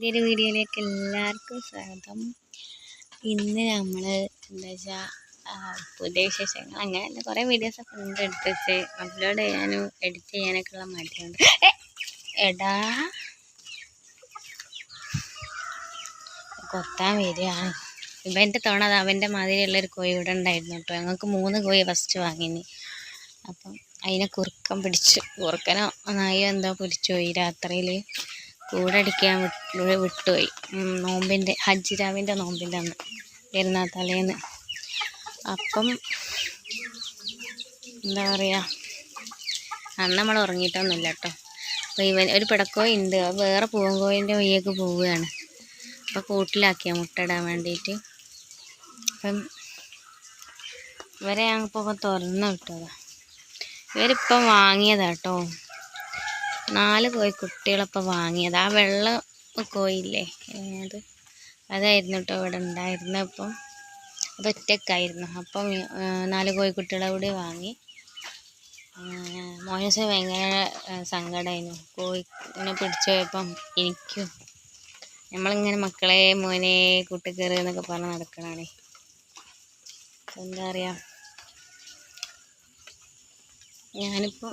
പുതിയൊരു വീഡിയോയിലേക്ക് എല്ലാവർക്കും സ്വാഗതം. ഇന്ന് നമ്മൾ എന്താ വെച്ചാൽ പുതിയ വിശേഷങ്ങൾ അങ്ങനെ കുറേ വീഡിയോസൊക്കെ ഉണ്ട് എടുത്ത് വെച്ച് അപ്ലോഡ് ചെയ്യാനും എഡിറ്റ് ചെയ്യാനൊക്കെ ഉള്ള മടിയുണ്ട്. എടാ കൊത്താൻ വരികയാണ് ഇവൻ്റെ തവണ അത് അവൻ്റെ മാതിരിയുള്ളൊരു കോഴി ഇവിടെ ഉണ്ടായിരുന്നു കേട്ടോ. ഞങ്ങൾക്ക് 3 കോഴി ഫസ്റ്റ് വാങ്ങിനി. അപ്പം അതിനെ കുറുക്കൻ പിടിച്ചു. കുറുക്കനോ നായോ എന്തോ പിടിച്ചു പോയി. രാത്രിയിൽ കൂടടിക്കാൻ വിട്ടുപോയി. നോമ്പിൻ്റെ ഹജ്ജിരാവിൻ്റെ നോമ്പിൻ്റെ അന്ന് പെരുന്നാൾ തലേന്ന്. അപ്പം എന്താ പറയുക, അന്ന് നമ്മൾ ഉറങ്ങിയിട്ടൊന്നുമില്ല കേട്ടോ. അപ്പോൾ ഇവൻ ഒരു പിടക്കോയി ഉണ്ട്, അത് വേറെ പൂവൻകോയിൻ്റെ വയ്യേക്ക് പോവുകയാണ്. അപ്പോൾ കൂട്ടിലാക്കിയ മുട്ടയിടാൻ വേണ്ടിയിട്ട്. അപ്പം ഇവരെ ഞങ്ങളിപ്പോൾ തുറന്ന് വിട്ടതാണ്. ഇവരിപ്പം വാങ്ങിയതാട്ടോ, 4 കോഴിക്കുട്ടികളപ്പം വാങ്ങിയത്. ആ വെള്ള കോഴിയില്ലേ അതായിരുന്നു കേട്ടോ ഇവിടെ ഉണ്ടായിരുന്നത്. അപ്പം അതൊറ്റക്കായിരുന്നു. അപ്പം 4 കോഴിക്കുട്ടികളെ കൂടി വാങ്ങി. മോനൂസ് ഭയങ്കര സങ്കടമായിരുന്നു. കോഴിനെ പിടിച്ചു പോയപ്പം എനിക്കും. നമ്മളിങ്ങനെ മക്കളെ മോനെ കൂട്ടിക്കയറി എന്നൊക്കെ പറഞ്ഞ് നടക്കണാണേ. എന്താ പറയുക, ഞാനിപ്പം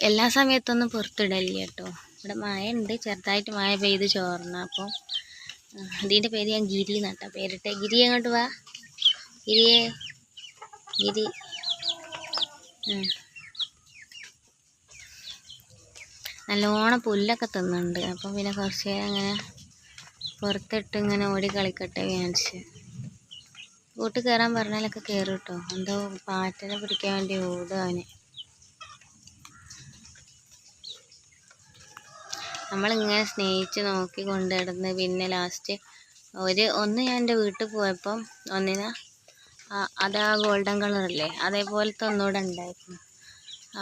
എല്ലാ സമയത്തൊന്നും പുറത്തിടലില്ല കേട്ടോ. ഇവിടെ മഴ ഉണ്ട്, ചെറുതായിട്ട് മഴ പെയ്ത് ചോർന്ന. അപ്പോൾ ഇതിൻ്റെ പേര് ഞാൻ ഗിരി നട്ടാ പേരിട്ടെ. ഗിരി അങ്ങോട്ട് വാ, ഗിരിയെ ഗിരി. നല്ലോണം പുല്ലൊക്കെ തിന്നുന്നുണ്ട്. അപ്പം പിന്നെ കുറച്ച് നേരം അങ്ങനെ പുറത്തിട്ട് ഇങ്ങനെ ഓടി കളിക്കട്ടെ വിചാരിച്ച്. കൂട്ട് കയറാൻ പറഞ്ഞാലൊക്കെ കയറും കേട്ടോ. എന്തോ പാറ്റനെ പിടിക്കാൻ വേണ്ടി ഓടുക അവന്. നമ്മളിങ്ങനെ സ്നേഹിച്ച് നോക്കി കൊണ്ടിടുന്ന്. പിന്നെ ലാസ്റ്റ് ഒന്ന് ഞാൻ എൻ്റെ വീട്ടിൽ പോയപ്പം ഒന്നിനെ അതാ ഗോൾഡൻ കളറല്ലേ അതേപോലത്തെ ഒന്നുകൂടെ ഉണ്ടായിരുന്നു.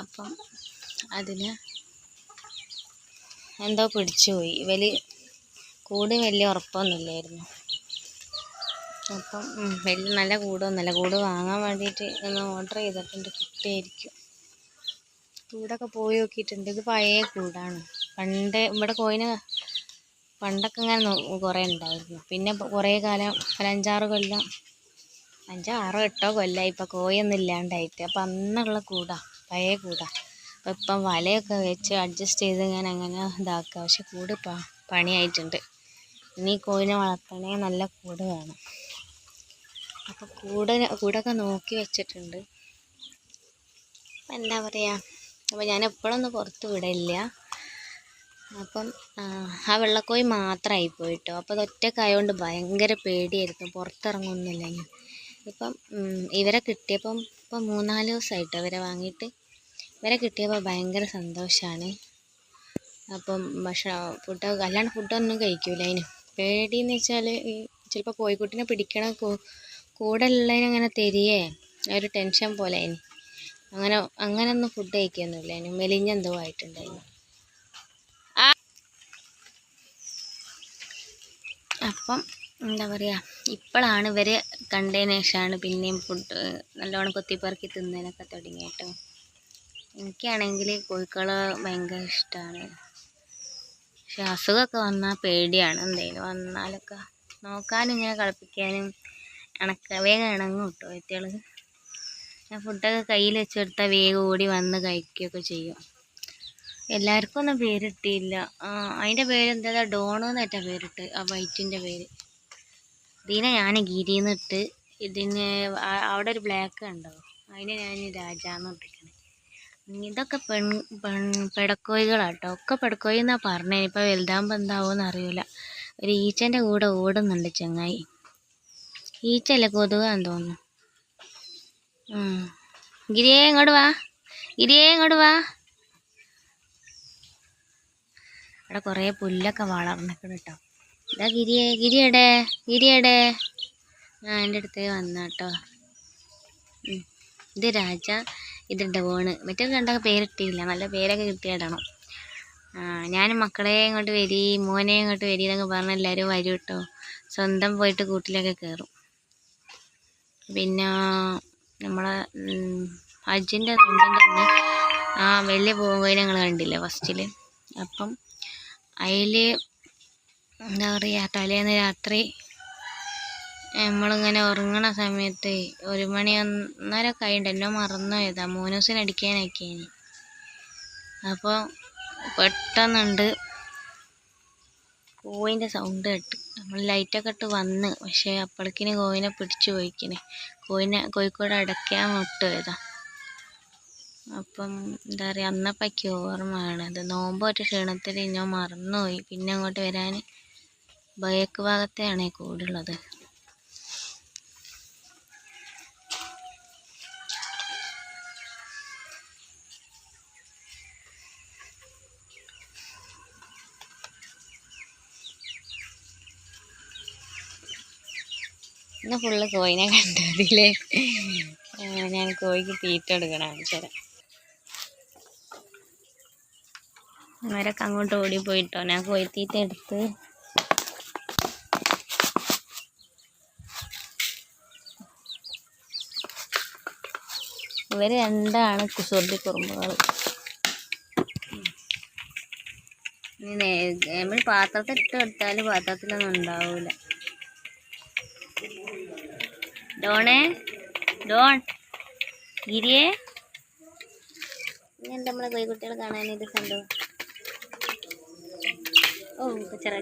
അപ്പം അതിന് എന്തോ പിടിച്ചു പോയി. കൂട് വലിയ ഉറപ്പൊന്നുമില്ലായിരുന്നു. അപ്പം വലിയ നല്ല കൂടൊന്നുമല്ല. കൂട് വാങ്ങാൻ വേണ്ടിയിട്ട് ഒന്ന് ഓർഡർ ചെയ്തിട്ടുണ്ട്, കിട്ടിയായിരിക്കും. കൂടൊക്കെ പോയി നോക്കിയിട്ടുണ്ട്. ഇത് പഴയ കൂടാണ്. പണ്ട് ഇവിടെ കോയിന് പണ്ടൊക്കെ ഇങ്ങനെ കുറേ ഉണ്ടായിരുന്നു. പിന്നെ കുറേ കാലം ഒരു 5-6 കൊല്ലം 5-6-8 കൊല്ലമായി ഇപ്പം കോയൊന്നും ഇല്ലാണ്ടായിട്ട്. അപ്പം അന്നുള്ള കൂടാ, പഴയ കൂടാ. അപ്പം ഇപ്പം വലയൊക്കെ വെച്ച് അഡ്ജസ്റ്റ് ചെയ്ത് ഞാൻ അങ്ങനെ ഇതാക്കുക. പക്ഷെ കൂട് പണിയായിട്ടുണ്ട്. ഇനി കോയിനെ വളർത്തണേ നല്ല കൂട് വേണം. അപ്പം കൂടൊക്കെ നോക്കി വെച്ചിട്ടുണ്ട്. എന്താ പറയുക, അപ്പോൾ ഞാൻ എപ്പോഴൊന്നും പുറത്ത് വിടില്ല. അപ്പം ആ വെള്ളക്കോയി മാത്രമായി പോയിട്ടോ. അപ്പോൾ അത് ഒറ്റക്കായതുകൊണ്ട് ഭയങ്കര പേടിയായിരുന്നു, പുറത്തിറങ്ങുന്നില്ല. ഇപ്പം ഇവരെ കിട്ടിയപ്പം 3-4 ദിവസമായിട്ടോ ഇവരെ വാങ്ങിയിട്ട്. ഇവരെ കിട്ടിയപ്പോൾ ഭയങ്കര സന്തോഷമാണ്. അപ്പം ഫുഡൊക്കെ അല്ലാണ്ട് ഫുഡൊന്നും കഴിക്കൂല. അതിന് പേടിയെന്ന് വെച്ചാൽ ചിലപ്പോൾ കോഴിക്കുട്ടിനെ പിടിക്കണ കൂടെ ഉള്ളതിനങ്ങനെ തരികയെ ഒരു ടെൻഷൻ പോലെ അതിന്. അങ്ങനെയൊന്നും ഫുഡ് കഴിക്കുകയൊന്നുമില്ല. അതിന് മെലിഞ്ഞെന്തോ ആയിട്ടുണ്ടായിരുന്നു. അപ്പം എന്താ പറയുക, ഇപ്പോഴാണ് ഇവർ കണ്ടതിന് ശേഷമാണ് പിന്നെയും ഫുഡ് നല്ലോണം കൊത്തിപ്പറക്കി തിന്നാനൊക്കെ തുടങ്ങി കേട്ടോ. എനിക്കാണെങ്കിൽ കോഴിക്കളെ ഭയങ്കര ഇഷ്ടമാണ്. പക്ഷെ അസുഖമൊക്കെ വന്നാൽ പേടിയാണ്. എന്തെങ്കിലും വന്നാലൊക്കെ നോക്കാനും ഇങ്ങനെ കളിപ്പിക്കാനും വേഗം ഇണങ്ങും കേട്ടോ കുട്ടികൾ. ഞാൻ ഫുഡൊക്കെ കയ്യിൽ വെച്ചെടുത്താൽ വേഗം ഓടി വന്ന് കഴിക്കുകയൊക്കെ ചെയ്യും. എല്ലാവർക്കും ഒന്നും പേരിട്ടില്ല. അതിൻ്റെ പേരെന്താ, ഡോണെന്നേറ്റാ പേരിട്ട്. ആ വൈറ്റിൻ്റെ പേര്. ഇതിനെ ഞാൻ ഗിരിന്നിട്ട്. ഇതിന് അവിടെ ഒരു ബ്ലാക്ക് ഉണ്ടോ, അതിനെ ഞാൻ രാജാന്ന് ഇട്ടിരിക്കണേ. ഇതൊക്കെ പെടക്കോഴികളാട്ടോ. ഒക്കെ പെടക്കോഴി എന്നാണ് പറഞ്ഞത്. ഇപ്പോൾ വലുതാകുമ്പോൾ എന്താവുമെന്ന് അറിയില്ല. ഒരു ഈച്ചൻ്റെ കൂടെ ഓടുന്നുണ്ട് ചങ്ങായി. ഈച്ചല്ല, കൊതുകാന്ന് തോന്നുന്നു. ഗിരിയേ ഇങ്ങോട്ട് വാ, ഗിരിയേ ഇങ്ങോട്ട് വാ. അവിടെ കുറേ പുല്ലൊക്കെ വളർന്നിക്കണം കേട്ടോ. ഇതാ ഗിരിയടെ എൻ്റെ അടുത്ത് വന്നാട്ടോ. ഇത് രാജ, ഇത് ഡോണ്. മറ്റൊക്കെ കണ്ടൊക്കെ പേരിട്ടില്ല, നല്ല പേരൊക്കെ കിട്ടിയിടണം. ഞാനും മക്കളെ ഇങ്ങോട്ട് വരി, മോനെ ഇങ്ങോട്ട് വരി എന്നൊക്കെ പറഞ്ഞ് എല്ലാവരും വരും കേട്ടോ. സ്വന്തം പോയിട്ട് കൂട്ടിലൊക്കെ കയറും. പിന്നെ നമ്മളെ ഹജ്ജിൻ്റെ നോമ്പിൻ്റെ വലിയ പൂവൻകോഴിനെ ഞങ്ങൾ കണ്ടില്ലേ ഫസ്റ്റിൽ. അപ്പം അതിൽ എന്താ പറയുക, തലേന്ന് രാത്രി നമ്മളിങ്ങനെ ഉറങ്ങണ സമയത്ത് 1 മണി 1:30 ഒക്കെ ആയിട്ടുണ്ട്. എന്നെ മറന്നുപോയതാ, മോനൂസിന് അടിക്കാനൊക്കെയാണ്. അപ്പോൾ പെട്ടെന്നുണ്ട് കോയിൻ്റെ സൗണ്ട് കേട്ട് നമ്മൾ ലൈറ്റൊക്കെ ഇട്ട് വന്ന്. പക്ഷേ അപ്പോഴേക്കിന് കോയിനെ പിടിച്ചു പോയിക്കിന്. കോഴിക്കോട് അടയ്ക്കാൻ വിട്ടുപോയതാ. അപ്പം എന്താ പറയുക, അന്നപ്പയ്ക്ക് ഓർമ്മയാണ് അത്. നോമ്പോറ്റ ക്ഷീണത്തിൽ ഞാൻ മറന്നുപോയി. പിന്നെ അങ്ങോട്ട് വരാൻ ബേക്ക് ഭാഗത്തെയാണ് കൂടുള്ളത്. ഇന്ന് ഫുള്ള് കോയിനെ കണ്ടതില്ലേ. ഞാൻ കോഴിക്ക് തീറ്റ എടുക്കണം ചേരാം. അവരൊക്കെ അങ്ങോട്ട് ഓടിപ്പോയിട്ടോ. ഞാൻ കോഴിത്തീറ്റ എടുത്ത് ഇവർ രണ്ടാണ് കുസൃതി കുറുമ്പുകൾ. നമ്മൾ പാത്രത്തിൽ ഇട്ട് എടുത്താൽ പാത്രത്തിലൊന്നും ഉണ്ടാവൂല. ഡോൺ ഗിരിയെ ഇനി നമ്മളെ കോഴിക്കുട്ടികൾ കാണാൻ ഇത് കണ്ടോ. ഓ ചെറ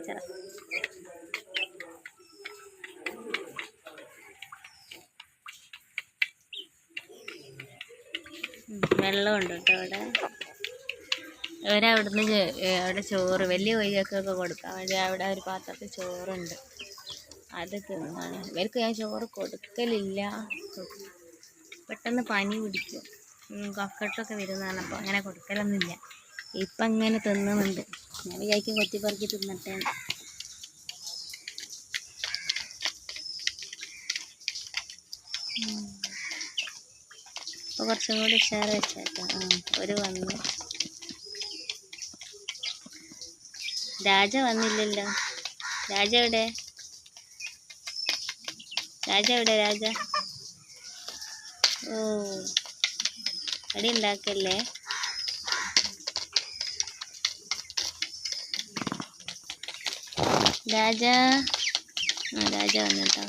വെള്ളമുണ്ട് കേട്ടോ അവിടെ. ഇവരവിടുന്ന് അവിടെ ചോറ് വലിയ കോഴികൾക്കൊക്കെ കൊടുക്കാൻ വേണ്ടി അവിടെ ഒരു പാത്രത്തിൽ ചോറുണ്ട്, അത് തിന്നാണ്. ഇവർക്ക് ഞാൻ ചോറ് കൊടുക്കലില്ല, പെട്ടെന്ന് പനി പിടിക്കും, കഫക്കെട്ടൊക്കെ വരുന്നതാണ്. അപ്പോൾ അങ്ങനെ കൊടുക്കലൊന്നുമില്ല. ഇപ്പം അങ്ങനെ തിന്നുന്നുണ്ട്. ഞാൻ വിചാരിക്കും കൊത്തിപ്പറക്കി തിന്നട്ടെ. അപ്പോൾ കുറച്ചും കൂടി ഉഷാറ് വെച്ചാട്ടോ. ഒരു വന്നു. രാജ വന്നില്ലല്ലോ. രാജ എവിടെ? രാജ? ഓ, അടി ഉണ്ടാക്കല്ലേ. രാജ വന്നിട്ടോ.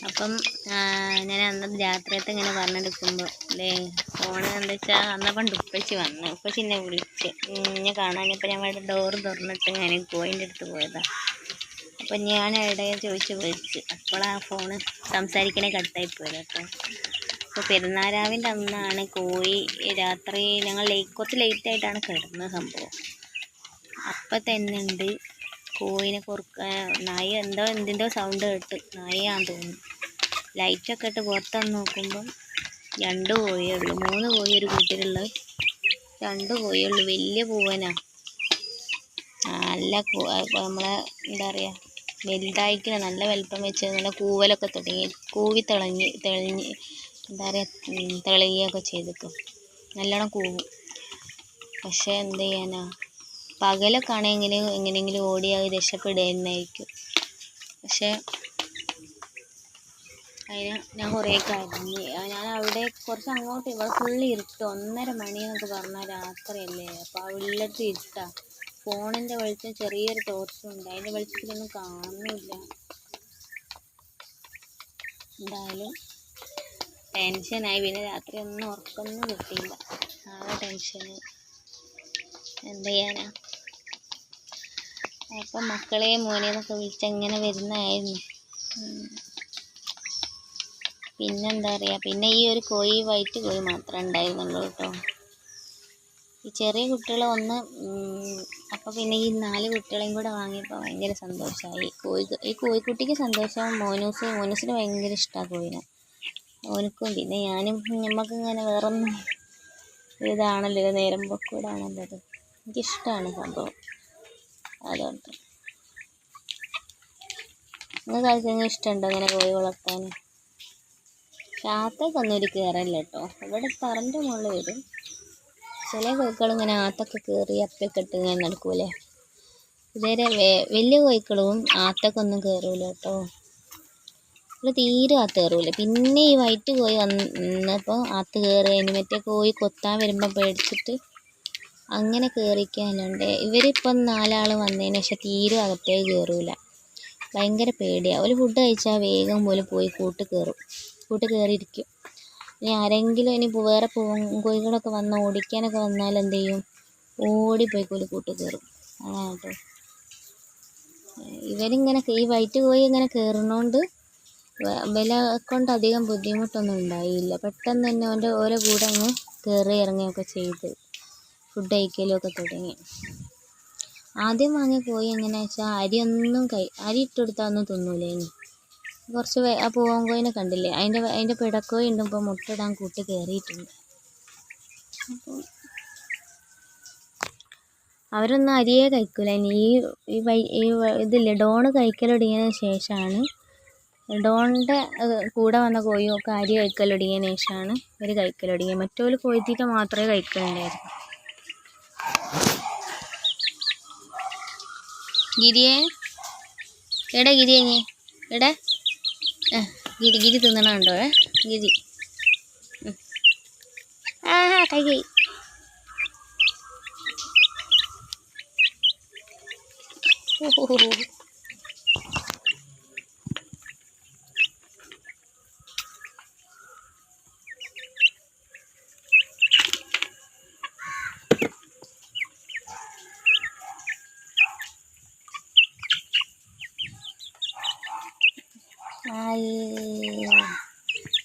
അപ്പം ഞാൻ അന്ന് രാത്രിയത്തെ ഇങ്ങനെ പറഞ്ഞെടുക്കുമ്പോൾ അല്ലേ ഫോണ് എന്താ വെച്ചാൽ അന്നപ്പം ഉപ്പച്ചി വന്നു. ഉപ്പച്ചി എന്നെ വിളിച്ച് എന്നെ കാണാനിപ്പോൾ ഞങ്ങളുടെ ഡോറ് തുറന്നിട്ട് ഞാൻ കോയിൻ്റെ അടുത്ത് പോയതാണ്. അപ്പം ഞാൻ ഇടയെ ചോദിച്ച് വിളിച്ച്, അപ്പോൾ ആ ഫോണ് സംസാരിക്കണേ കട്ടായിപ്പോയത് കേട്ടോ. അപ്പോൾ പെരുന്നാരാവിൻ്റെ അന്നാണ് കോഴി രാത്രി ഞങ്ങൾ കുറച്ച് ലേറ്റായിട്ടാണ് കിടന്നത് സംഭവം. അപ്പം തന്നെ ഉണ്ട് കോഴിനെ നായ എന്തിൻ്റെ സൗണ്ട് കേട്ട് നായയാന്ന് തോന്നുന്നു. ലൈറ്റൊക്കെ ഇട്ട് പുറത്തുനിന്ന് നോക്കുമ്പം 2 കോഴിയേ ഉള്ളൂ. 3 കോഴി ഒരു കൂട്ടിലുള്ള 2 കോഴിയേ ഉള്ളൂ. വലിയ പൂവനാ, നല്ല നമ്മളെ എന്താ പറയുക, വലുതായിക്കില്ല, നല്ല വലിപ്പം വെച്ച് നല്ല കൂവലൊക്കെ തുടങ്ങി, കൂവി തെളിഞ്ഞ് എന്താ പറയുക, തെളിയുകയൊക്കെ ചെയ്തിട്ടും നല്ലോണം കൂവും. പക്ഷേ എന്ത് ചെയ്യാനാ, പകലൊക്കെ ആണെങ്കിൽ എങ്ങനെയെങ്കിലും ഓടിയാൽ രക്ഷപ്പെടുകയായിരിക്കും. പക്ഷേ അതിന് ഞാൻ കുറേ കരഞ്ഞ്. ഞാൻ അവിടെ കുറച്ച് അങ്ങോട്ട്, ഇവിടെ ഫുള്ള് ഇരുട്ട്, 1:30 മണി എന്നൊക്കെ പറഞ്ഞാൽ രാത്രിയല്ലേ. അപ്പോൾ ഉള്ളിടത്ത് ഇരുട്ടാണ്. ഫോണിൻ്റെ വെളിച്ചം ചെറിയൊരു ടോർച്ചുണ്ട്, അതിൻ്റെ വെളിച്ചത്തിലൊന്നും കാണുന്നില്ല. എന്തായാലും ടെൻഷനായി. പിന്നെ രാത്രി ഒന്നും ഉറക്കമൊന്നും കിട്ടിയില്ല, ആകെ ടെൻഷന്. എന്ത് ചെയ്യാനാ. അപ്പം മക്കളെ മോനെന്നൊക്കെ വിളിച്ചങ്ങനെ വരുന്നതായിരുന്നു. പിന്നെന്താ പറയുക, പിന്നെ ഈ ഒരു കോഴി വൈറ്റ് കോഴി മാത്രമേ ഉണ്ടായിരുന്നുള്ളൂ കേട്ടോ. ഈ ചെറിയ കുട്ടികളെ ഒന്ന് അപ്പോൾ പിന്നെ ഈ 4 കുട്ടികളെയും കൂടെ വാങ്ങിയപ്പോൾ ഭയങ്കര സന്തോഷമായി. ഈ കോഴിക്കുട്ടിക്ക് സന്തോഷം, മോനൂസിന് ഭയങ്കര ഇഷ്ടമാണ് കോഴിനെ, ഓനക്കും. പിന്നെ ഞാനും നമുക്കിങ്ങനെ വേറൊന്നും ഇതാണല്ലോ, നേരം പൊക്കൂടാണല്ലോ അത്. എനിക്കിഷ്ടമാണ് സംഭവം. അതുകൊണ്ട് നിങ്ങൾക്ക് ആർക്കെങ്കിലും ഇഷ്ടമുണ്ടോ അങ്ങനെ കോഴി വളർത്താൻ? ആത്തേക്കൊന്നും ഒരു കയറല്ല കേട്ടോ. ഇവിടെ പറൻ്റെ മുകളിൽ വരും ചില കോഴിക്കളിങ്ങനെ ആത്തൊക്കെ കയറി അപ്പൊക്കെ ഇട്ട് ഇങ്ങനെ നടക്കൂലേ. ഇതുവരെ വലിയ കോഴിക്കളും ആത്തൊക്കൊന്നും കയറൂല കേട്ടോ. ഇവിടെ തീരെ ആത്ത് കയറൂല. പിന്നെ ഈ വൈറ്റ് കോഴി വന്നപ്പോൾ ആത്ത് കയറി. അതിന് മറ്റേ കോഴി കൊത്താൻ വരുമ്പോൾ പേടിച്ചിട്ട് അങ്ങനെ കയറിക്കാനുണ്ട്. ഇവരിപ്പം 4 വന്നതിന് ശേഷം തീരെ അകത്തേക്ക് കയറൂല. ഭയങ്കര പേടിയാണ്. ഒരു ഫുഡ് കഴിച്ചാൽ വേഗം പോലെ പോയി കൂട്ട് കയറിയിരിക്കും. ഇനി ആരെങ്കിലും ഇനി വേറെ കോഴികളൊക്കെ വന്ന് ഓടിക്കാനൊക്കെ വന്നാൽ എന്ത് ചെയ്യും? ഓടിപ്പോയി കൂട്ട് കയറും. അതാണ് കേട്ടോ. ഇവരിങ്ങനെ ഈ വൈറ്റ് കോഴി ഇങ്ങനെ കയറുന്നതുകൊണ്ട് വില കൊണ്ട് അധികം ബുദ്ധിമുട്ടൊന്നും ഉണ്ടായില്ല. പെട്ടെന്ന് തന്നെ ഓരോ കൂടെ അങ്ങ് കയറി ഇറങ്ങുകയൊക്കെ ചെയ്ത് ഫുഡ് കഴിക്കലൊക്കെ തുടങ്ങി. ആദ്യം വാങ്ങിയ കോഴി എങ്ങനെയാണെന്ന് വെച്ചാൽ അരി ഇട്ടെടുത്താൽ ഒന്നും തിന്നൂലേനി. കുറച്ച് ആ പൂവൻ കോഴിനെ കണ്ടില്ലേ, അതിൻ്റെ പിടക്കോഴി ഉണ്ട്. ഇപ്പോൾ മുട്ടയിടാൻ കൂട്ട് കയറിയിട്ടുണ്ട്. അപ്പോൾ അവരൊന്നും അരിയേ കഴിക്കില്ല. ഇനി ഇതില്ലേ ഡോണ് കഴിക്കലൊടുങ്ങിയതിന് ശേഷമാണ്, ഡോണിൻ്റെ കൂടെ വന്ന കോഴിയൊക്കെ അരി കഴിക്കലൊടുങ്ങിയതിന് ശേഷമാണ് ഇവർ കഴിക്കലൊടുങ്ങിയത്. മറ്റൊരു കോഴിത്തീറ്റ മാത്രമേ കഴിക്കലുണ്ടായിരുന്നു. ഗിരിയെ എടാ, ഗിരിയെ നീ എടാ, ഗിരി തിന്നണുണ്ടോ? ഗിരി കൈ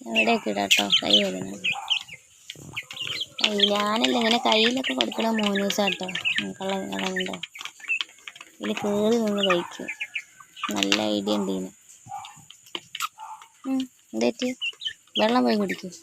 എവിടെയൊക്കെ ഇടാട്ടോ, കൈ വേദന. ഞാനല്ല ഇങ്ങനെ കയ്യിലൊക്കെ കൊടുക്കണ മോനൂസാട്ടോ. കളയുണ്ടോ? ഇതിൽ കയറി നിന്ന് കഴിക്കും. നല്ല ഐഡിയ ഉണ്ട് ഇതിന്. എന്തേറ്റ് വെള്ളം പോയി കുടിക്കും.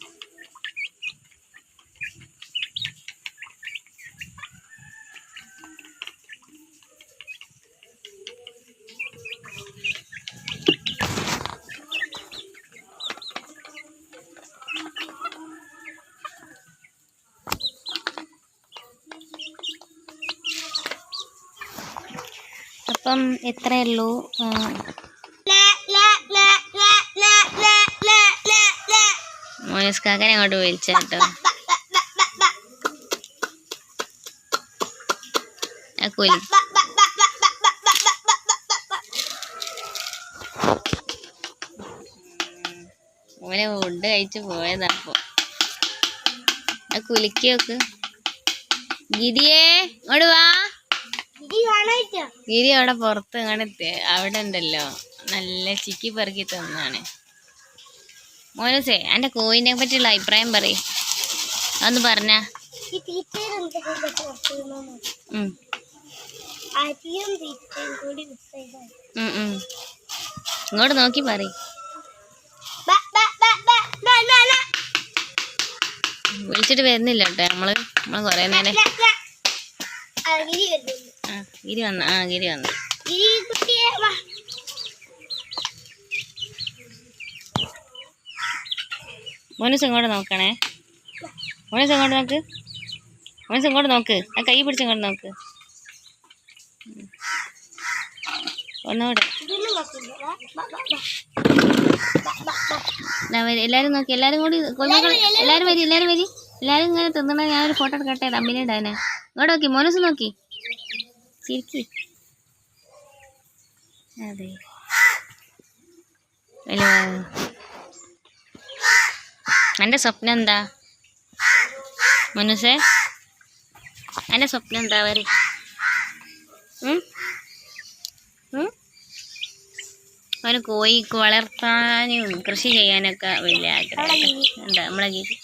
അപ്പം എത്രയേ ഉള്ളൂ. മോനസ്കാക്കനെ അങ്ങോട്ട് വിളിച്ചാട്ടോ. കോലി മോനെ ഫുഡ് കഴിച്ച് പോയതപ്പോ കുലിക്കൊക്കെ. ഗിരിയേ ഇങ്ങോട്ട് വാ. ഗിരി അവിടെ പുറത്ത് ഇങ്ങോട്ട് അവിടെ ഉണ്ടല്ലോ, നല്ല ചിക്കി പെറുക്കി തന്നാണ്. മോനൂസേ, എൻ്റെ കോഴിനെ പറ്റിയുള്ള അഭിപ്രായം പറയും. അതൊന്ന് പറഞ്ഞ. ഇങ്ങോട്ട് നോക്കി പറ. വിളിച്ചിട്ട് വരുന്നില്ല കേട്ടോ. നമ്മള് കൊറേ നേരം. ഗിരി വന്ന ഗിരി വന്നു. മോനൂസ് ഇങ്ങോട്ട് നോക്കണേ. മോനൂസ് ഇങ്ങോട്ട് നോക്ക്. മോനൂസ് ഇങ്ങോട്ട് നോക്ക്. ആ കൈ പിടിച്ച് ഇങ്ങോട്ട് നോക്ക്. ഒന്നുകൂടെ എല്ലാരും നോക്കി. എല്ലാരും കൂടി എല്ലാരും വരി. എല്ലാരും ഇങ്ങനെ തിന്നണ. ഞാനൊരു ഫോട്ടോ എടുക്കട്ടെ, തമ്മിൽ ഇടാനാ. ഇങ്ങോട്ട് നോക്കി. മോനൂസ് നോക്കി ചിരിക്കി. അതെ, എൻ്റെ സ്വപ്നം എന്താ മോനൂസേ? എൻ്റെ സ്വപ്നം എന്താ? വരെ അവന് കോഴി വളർത്താനും കൃഷി ചെയ്യാനൊക്കെ വലിയ ആഗ്രഹം. എന്താ നമ്മളെ ഗിരി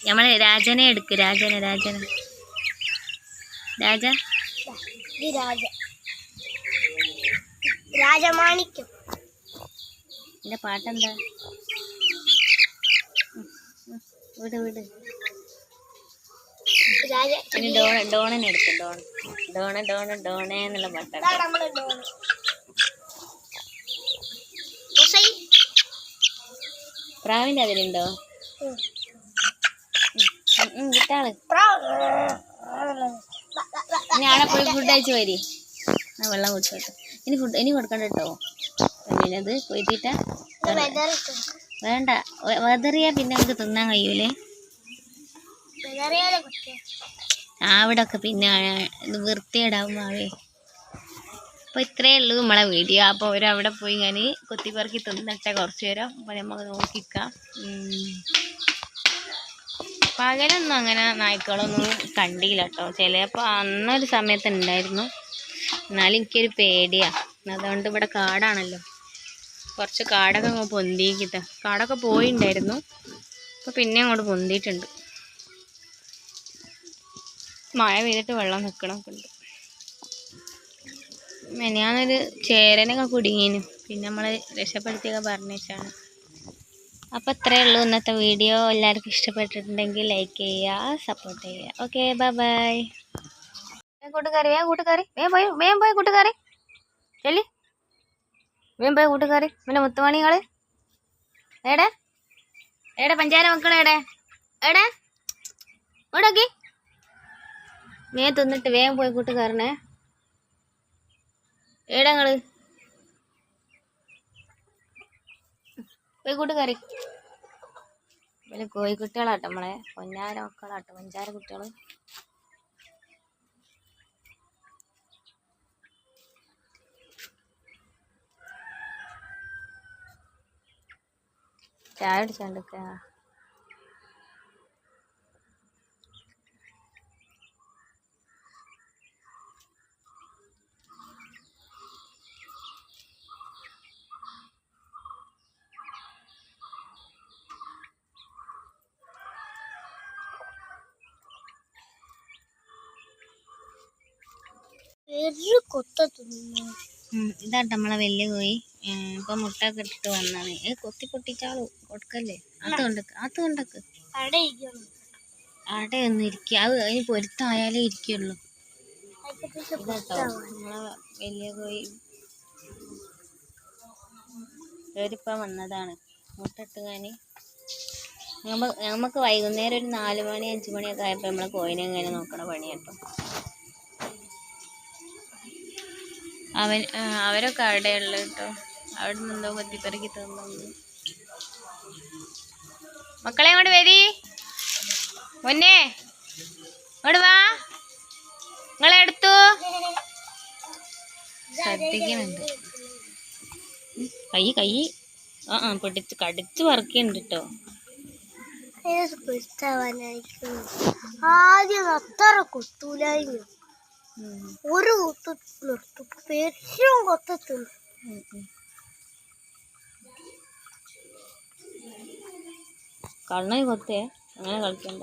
നമ്മളെ രാജനെ എടുക്ക്. രാജമാണിക്യം. എൻ്റെ പാട്ടെന്താ? വിട്. ഡോണനെ എടുക്കും. ഡോണ എന്നുള്ള പാട്ടാണ്. പ്രാവിൻ്റെ അതിലുണ്ടോ? കിട്ടാള്. ഇനി ആടെ പോയി ഫുഡ് കഴിച്ച് വരി. വെള്ളം കുടിച്ചോട്ടെ. ഇനി കൊടുക്കണ്ട കേട്ടോ. അത് കൊയ്ത്തിട്ട വേണ്ട. വെതറിയാ പിന്നെ നമുക്ക് തിന്നാൻ കഴിയൂലേ. അവിടെ ഒക്കെ പിന്നെ ഇത് വൃത്തിയിടാവും മാവേ. അപ്പോൾ ഇത്രയേ ഉള്ളൂ നമ്മളെ വീഡിയോ. അപ്പോൾ അവരവിടെ പോയി ഞാൻ കൊത്തിപ്പറക്കി തിന്നിട്ടെ കുറച്ച് നേരം. അപ്പോൾ നമുക്ക് നോക്കിക്കാം. പകലൊന്നും അങ്ങനെ നായ്ക്കളൊന്നും കണ്ടില്ല കേട്ടോ. ചിലപ്പോൾ അന്നൊരു സമയത്ത് ഉണ്ടായിരുന്നു. എന്നാലും എനിക്കൊരു പേടിയാണ്. അതുകൊണ്ട് ഇവിടെ കാടാണല്ലോ, കുറച്ച് കാടൊക്കെ അങ്ങ് പൊന്തിക്കിട്ട. കാടൊക്കെ പോയിണ്ടായിരുന്നു, അപ്പോൾ പിന്നെ അങ്ങോട്ട് പൊന്തിയിട്ടുണ്ട്. മഴ പെയ്തിട്ട് വെള്ളം നിൽക്കണമൊക്കെ ഉണ്ട്. ഞാനൊരു ചേരനൊക്കെ കുടുങ്ങിനു, പിന്നെ നമ്മൾ രക്ഷപ്പെടുത്തിയൊക്കെ പറഞ്ഞാണ്. അപ്പോൾ ഇത്രയേ ഉള്ളൂ ഇന്നത്തെ വീഡിയോ. എല്ലാവർക്കും ഇഷ്ടപ്പെട്ടിട്ടുണ്ടെങ്കിൽ ലൈക്ക് ചെയ്യുക, സപ്പോർട്ട് ചെയ്യുക. Okay, bye. കൂട്ടുകാരി വേഗം പോയി കൂട്ടുകാരി ചെല്ലി വേഗം പോയി കൂട്ടുകാരി. പിന്നെ മുത്തുമണികൾ എടെ പഞ്ചാര മക്കൾ എടെ ഓടോക്കി വേഗം തിന്നിട്ട് വേഗം പോയി കൂട്ടുകാരനെ. ഏടങ്ങള് പോയി കൂട്ടുകാരി. പിന്നെ കോഴിക്കുട്ടികളാട്ടോ, നമ്മളെ പൊന്നാര മക്കളാട്ടോ, പഞ്ചാര കുട്ടികൾ. ചായ കുടിച്ചോണ്ടിരിക്ക. ഇതാട്ടോ നമ്മളെ വലിയ കോഴി. ഇപ്പൊ മുട്ട ഒക്കെ ഇട്ടിട്ട് വന്നാണ്. കൊത്തി പൊട്ടിച്ചാളൂ, കൊടുക്കല്ലേ. അതുകൊണ്ടൊക്കെ അവിടെ ഒന്നും ഇരിക്കുക. അത് അതിന് പൊരുത്തായാലേ ഇരിക്കുള്ളൂ. ഇതാട്ടോ നമ്മളെ വലിയ കോഴി. ഇവരിപ്പം വന്നതാണ് മുട്ട ഇട്ടുകാന്. നമുക്ക് വൈകുന്നേരം ഒരു 4 മണി 5 മണിയൊക്കെ ആയപ്പോൾ നമ്മളെ കോഴിനെ ഇങ്ങനെ നോക്കണ പണിയാട്ടോ. അവരൊക്കെ അവിടെയുള്ള കേട്ടോ. അവിടെ നിന്നെന്തോ കൊത്തിപ്പെറുക്കി തന്നു. മക്കളെ അങ്ങോട്ട് വരി, മുന്നേ ഇങ്ങോട്ട് വാ. നിങ്ങളെടുത്തു ശ്രദ്ധിക്കുന്നുണ്ട്. കൈ പൊട്ടിച്ച് കടിച്ച് പറിക്കുന്നുണ്ട് കേട്ടോ. ആദ്യം അത്ര കൊത്തൂലായിരുന്നു, ഒരു കൊത്ത് നിർത്തും, പെരും കൊത്തുന്നു. കണ്ണി കൊത്തേ അങ്ങനെ കളിക്കണ്ട.